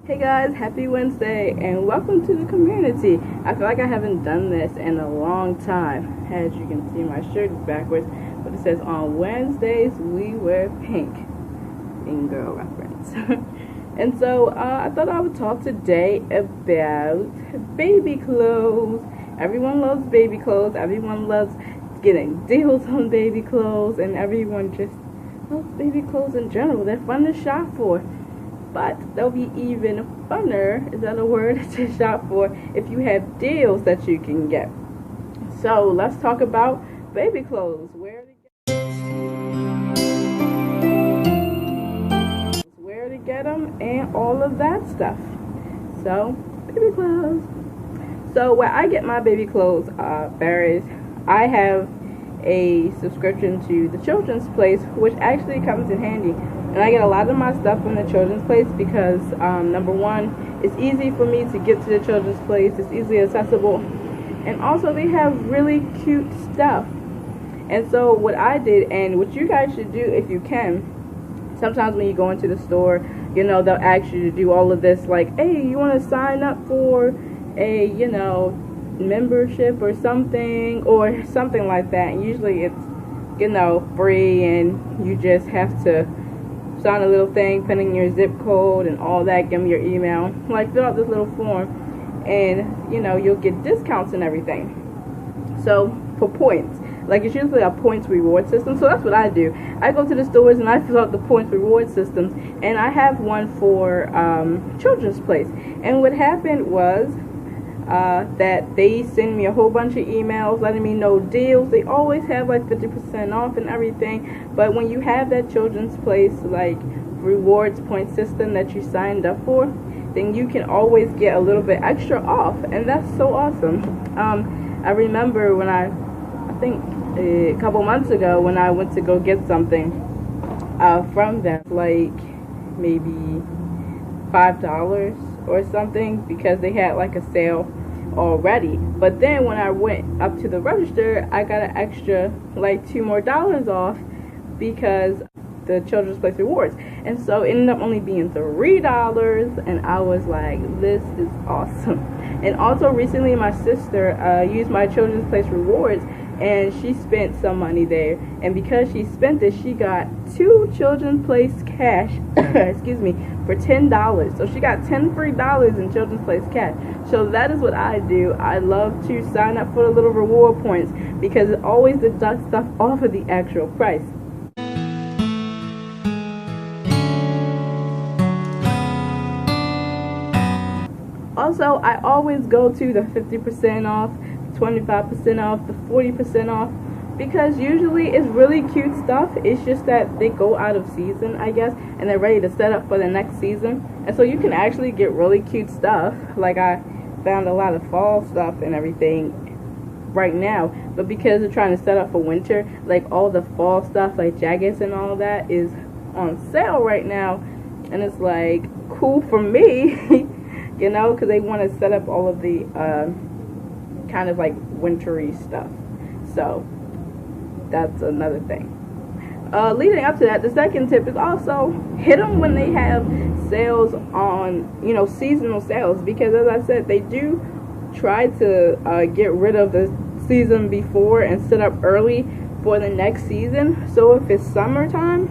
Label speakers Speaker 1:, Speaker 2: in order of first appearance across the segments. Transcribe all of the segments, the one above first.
Speaker 1: Hey guys, happy Wednesday and welcome to the community. I feel like I haven't done this in a long time. As you can see, my shirt is backwards, but it says on Wednesdays we wear pink. In girl reference. And so I thought I would talk today about baby clothes. Everyone loves baby clothes. Everyone loves getting deals on baby clothes, and everyone just loves baby clothes in general. They're fun to shop for. But they'll be even funner, is that a word, to shop for if you have deals that you can get. So let's talk about baby clothes. Where to get them and all of that stuff. So, baby clothes. So where I get my baby clothes varies. I have a subscription to the Children's Place, which actually comes in handy. And I get a lot of my stuff from the Children's Place because, number one, it's easy for me to get to the Children's Place. It's easily accessible. And also, they have really cute stuff. And so what I did, and what you guys should do if you can, sometimes when you go into the store, you know, they'll ask you to do all of this, like, hey, you want to sign up for a, you know, membership or something like that. And usually it's, you know, free, and you just have to sign a little thing, put in your zip code and all that, give them your email, like fill out this little form, and you know, you'll get discounts and everything. So for points, like it's usually a points reward system. So that's what I do. I go to the stores and I fill out the points reward systems, and I have one for Children's Place. And what happened was that they send me a whole bunch of emails letting me know deals. They always have like 50% off and everything, but when you have that Children's Place like rewards point system that you signed up for, then you can always get a little bit extra off, and that's so awesome. I remember when I think a couple months ago when I went to go get something from them, like maybe $5 or something, because they had like a sale already. But then when I went up to the register, I got an extra like $2 more off because the Children's Place rewards, and so it ended up only being $3, and I was like, this is awesome. And also recently my sister used my Children's Place rewards, and she spent some money there, and because she spent it, she got 2 Children's Place cash excuse me, for $10. So she got $10 free in Children's Place cash. So that is what I do. I love to sign up for the little reward points because it always deducts stuff off of the actual price. Also, I always go to the 50% off, 25% off, the 40% off, because usually it's really cute stuff. It's just that they go out of season, I guess, and they're ready to set up for the next season. And so you can actually get really cute stuff. Like I found a lot of fall stuff and everything right now, but because they're trying to set up for winter, like all the fall stuff, like jackets and all that, is on sale right now, and it's like cool for me. You know, because they want to set up all of the kind of like wintry stuff. So that's another thing. Leading up to that, the second tip is also hit them when they have sales on, you know, seasonal sales, because as I said, they do try to get rid of the season before and set up early for the next season. So if it's summertime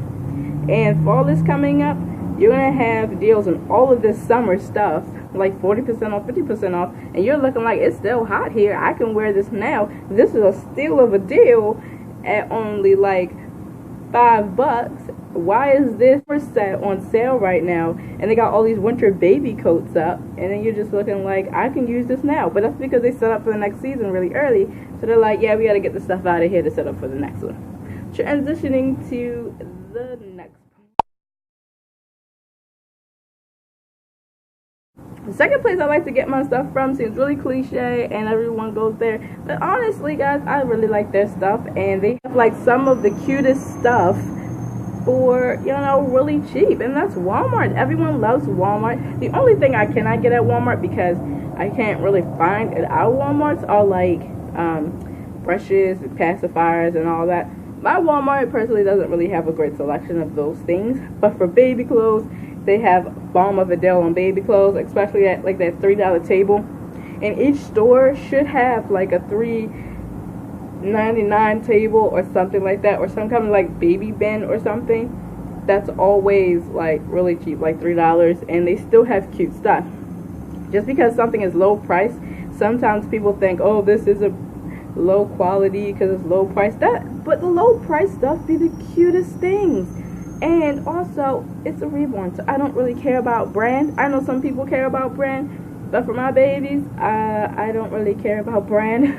Speaker 1: and fall is coming up, you're going to have deals on all of this summer stuff, like 40% off, 50% off, and you're looking like, it's still hot here, I can wear this now. This is a steal of a deal at only like $5. Why is this set on sale right now? And they got all these winter baby coats up, and then you're just looking like, I can use this now. But that's because they set up for the next season really early, so they're like, yeah, we got to get the stuff out of here to set up for the next one. Transitioning to the next. The second place I like to get my stuff from seems really cliche and everyone goes there, but honestly guys, I really like their stuff, and they have like some of the cutest stuff for, you know, really cheap, and that's Walmart. Everyone loves Walmart. The only thing I cannot get at Walmart, because I can't really find at our Walmarts, are like brushes, pacifiers, and all that. My Walmart personally doesn't really have a great selection of those things, but for baby clothes they have bomb of a deal on baby clothes, especially at like that $3 table. And each store should have like a $3.99 table or something like that, or some kind of like baby bin or something. That's always like really cheap, like $3, and they still have cute stuff. Just because something is low price, sometimes people think, oh, this is a low quality because it's low price. But the low price stuff be the cutest things. And also, it's a reborn, so I don't really care about brand. I know some people care about brand, but for my babies, I don't really care about brand.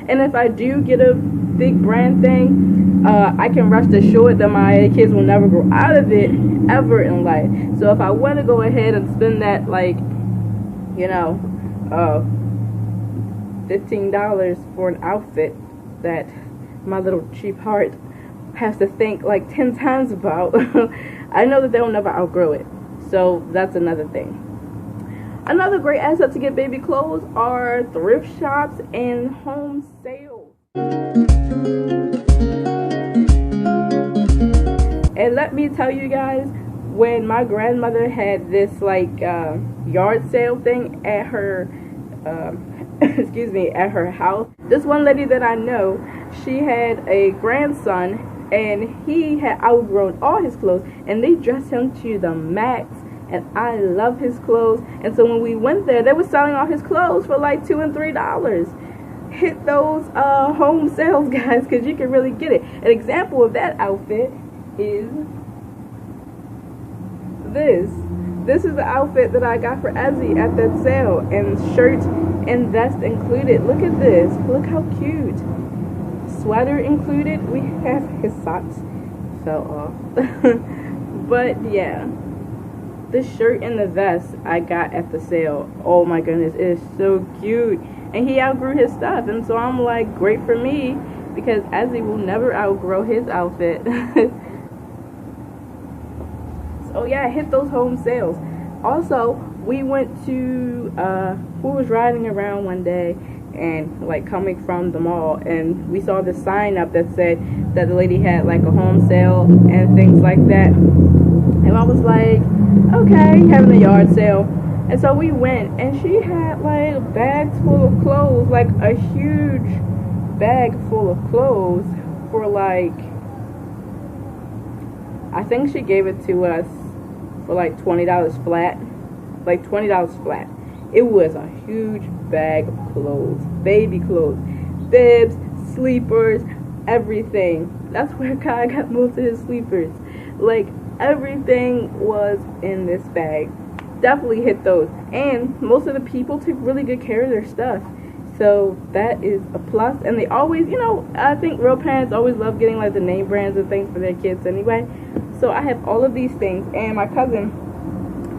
Speaker 1: And if I do get a big brand thing, I can rest assured that my kids will never grow out of it ever in life. So if I want to go ahead and spend that, like, you know, $15 for an outfit that my little cheap heart has to think like 10 times about, I know that they'll never outgrow it. So that's another thing. Another great asset to get baby clothes are thrift shops and home sales. And let me tell you guys, when my grandmother had this like yard sale thing at her excuse me, at her house, this one lady that I know, she had a grandson and he had outgrown all his clothes, and they dressed him to the max, and I love his clothes. And so when we went there, they were selling all his clothes for like $2 and $3. Hit those home sales, guys, because you can really get it. An example of that outfit is this. This is the outfit that I got for Ezzy at that sale, and shirt and vest included. Look at this. Look how cute. Sweater included. We have his socks fell off. But yeah, the shirt and the vest I got at the sale. Oh my goodness, it is so cute. And he outgrew his stuff, and so I'm like, great for me, because Ezzy will never outgrow his outfit. So yeah, hit those home sales. Also, we went to we was riding around one day and like coming from the mall, and we saw the sign up that said that the lady had like a home sale and things like that. And I was like, okay, having a yard sale. And so we went, and she had like bags full of clothes, like a huge bag full of clothes for like, I think she gave it to us for like $20 flat. Like $20 flat. It was a huge bag of clothes, baby clothes, bibs, sleepers, everything. That's where Kai got most of his sleepers. Like, everything was in this bag. Definitely hit those. And most of the people take really good care of their stuff, so that is a plus. And they always, you know, I think real parents always love getting like the name brands and things for their kids anyway. So I have all of these things. And my cousin,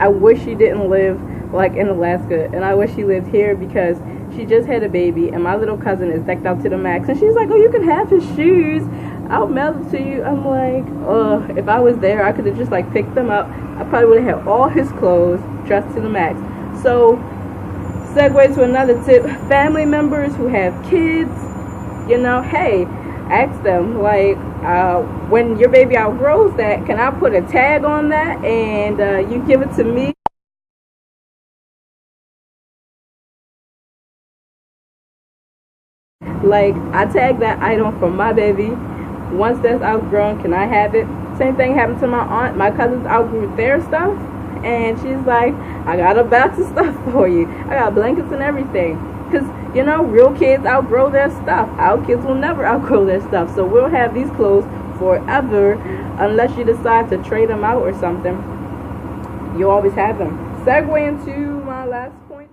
Speaker 1: I wish she didn't live like in Alaska, and I wish she lived here, because she just had a baby, and my little cousin is decked out to the max, and she's like, oh, you can have his shoes, I'll mail them to you. I'm like, oh, if I was there, I could have just like picked them up. I probably would have had all his clothes dressed to the max. So segue to another tip. Family members who have kids, you know, hey, ask them, like, when your baby outgrows that, can I put a tag on that and you give it to me? Like, I tag that item for my baby. Once that's outgrown, can I have it? Same thing happened to my aunt. My cousins outgrew their stuff, and she's like, I got a box of stuff for you. I got blankets and everything. Because, you know, real kids outgrow their stuff. Our kids will never outgrow their stuff. So we'll have these clothes forever, unless you decide to trade them out or something. You always have them. Segue into my last point.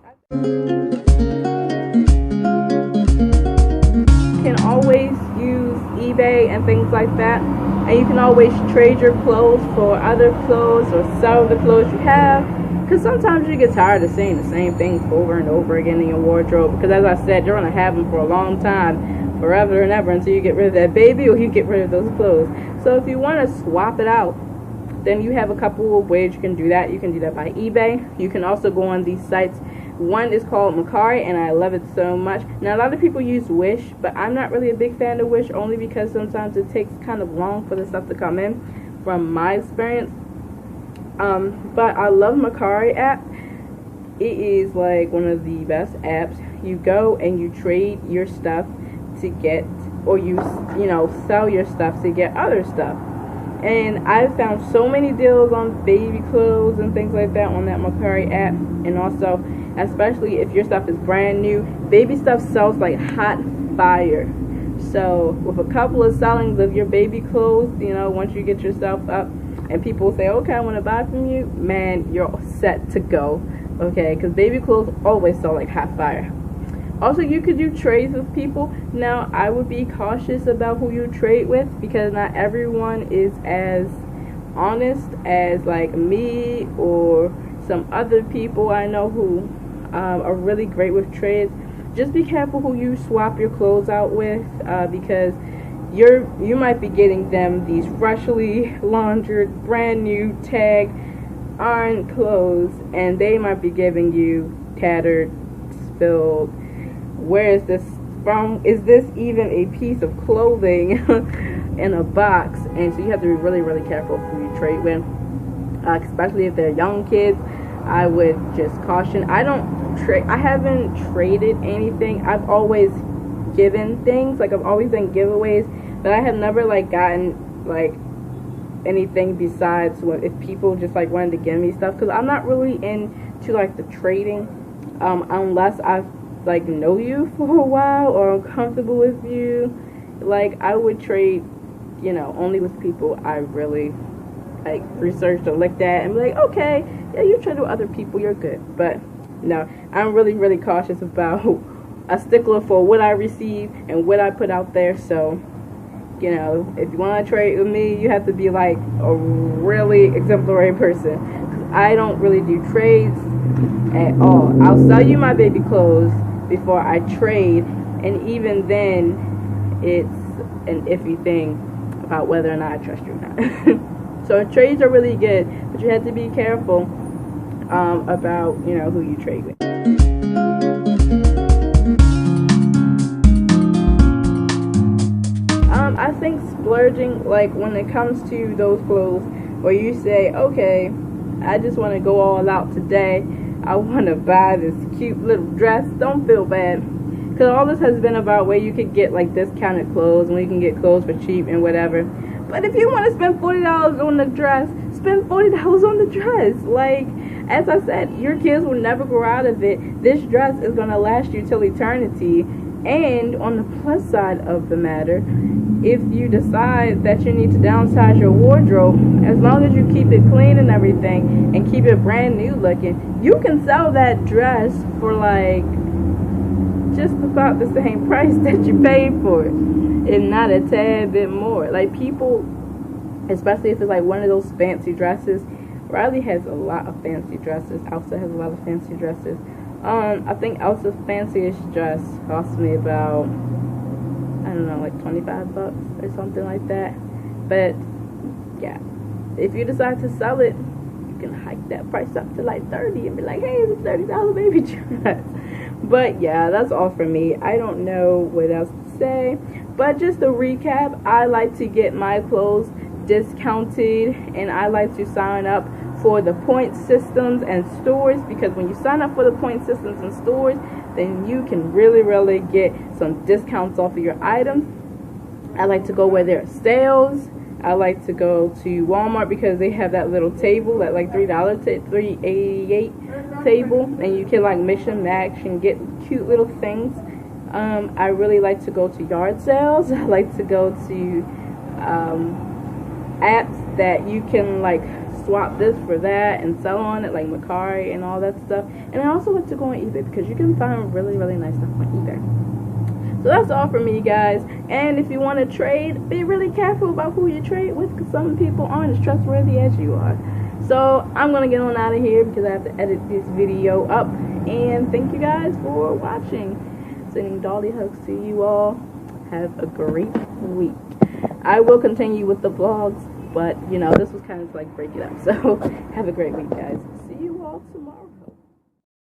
Speaker 1: You can always use eBay and things like that. And you can always trade your clothes for other clothes, or sell the clothes you have. Because sometimes you get tired of seeing the same things over and over again in your wardrobe. Because as I said, you're going to have them for a long time, forever and ever, until you get rid of that baby or you get rid of those clothes. So if you want to swap it out, then you have a couple of ways you can do that. You can do that by eBay. You can also go on these sites. One is called Mercari, and I love it so much. Now, a lot of people use Wish, but I'm not really a big fan of Wish, only because sometimes it takes kind of long for the stuff to come in, from my experience. But I love Mercari app. It is like one of the best apps. You go and you trade your stuff to get, or you know, sell your stuff to get other stuff. And I found so many deals on baby clothes and things like that on that Mercari app. And also, especially if your stuff is brand new, baby stuff sells like hot fire. So with a couple of sellings of your baby clothes, you know, once you get yourself up and people say, okay, I want to buy from you, man, you're set to go. Okay, because baby clothes always sell like hot fire. Also, you could do trades with people. Now, I would be cautious about who you trade with, because not everyone is as honest as like me or some other people I know who are really great with trades. Just be careful who you swap your clothes out with, because you might be getting them these freshly laundered, brand new tag iron clothes, and they might be giving you tattered, spilled, where is this from? Is this even a piece of clothing in a box? And so you have to be really, really careful who you trade with, especially if they're young kids. I would just caution. I haven't traded anything. I've always given things, like I've always done giveaways, but I have never like gotten like anything besides if people just like wanted to give me stuff, because I'm not really into like the trading unless I like know you for a while or I'm comfortable with you. Like I would trade, you know, only with people I really like researched or looked at and be like, okay, yeah, you trade with other people, you're good. But no, I'm really, really cautious about a stickler for what I receive and what I put out there. So, you know, if you want to trade with me, you have to be like a really exemplary person. 'Cause I don't really do trades at all. I'll sell you my baby clothes before I trade, and even then, it's an iffy thing about whether or not I trust you or not. So trades are really good, but you have to be careful about, you know, who you trade with. I think splurging, like when it comes to those clothes where you say, okay, I just want to go all out today, I want to buy this cute little dress, don't feel bad, because all this has been about where you could get like discounted clothes and where you can get clothes for cheap and whatever. But if you want to spend $40 on the dress, spend $40 on the dress. Like, as I said, your kids will never grow out of it. This dress is going to last you till eternity. And on the plus side of the matter, if you decide that you need to downsize your wardrobe, as long as you keep it clean and everything and keep it brand new looking, you can sell that dress for like just about the same price that you paid for it, if not a tad bit more. Like people, especially if it's like one of those fancy dresses. Riley has a lot of fancy dresses. Elsa has a lot of fancy dresses. I think Elsa's fanciest dress cost me about, I don't know, like $25 or something like that. But yeah, if you decide to sell it, you can hike that price up to like $30 and be like, hey, it's a $30 baby dress. But yeah, that's all for me. I don't know what else to say. But just to recap, I like to get my clothes discounted, and I like to sign up for the point systems and stores, because when you sign up for the point systems and stores, then you can really get some discounts off of your items. I like to go where there are sales. I like to go to Walmart because they have that little table, that like $3.88 table, and you can like mix and match and get cute little things. I really like to go to yard sales. I like to go to apps that you can like swap this for that and sell on it, like Mercari and all that stuff. And I also like to go on eBay because you can find really nice stuff on eBay. So that's all for me, guys. And if you want to trade, be really careful about who you trade with, because some people aren't as trustworthy as you are. So I'm gonna get on out of here because I have to edit this video up. And thank you guys for watching. Sending dolly hugs to you all. Have a great week. I will continue with the vlogs, but you know, this was kind of like break it up. So have a great week, guys. See you all tomorrow.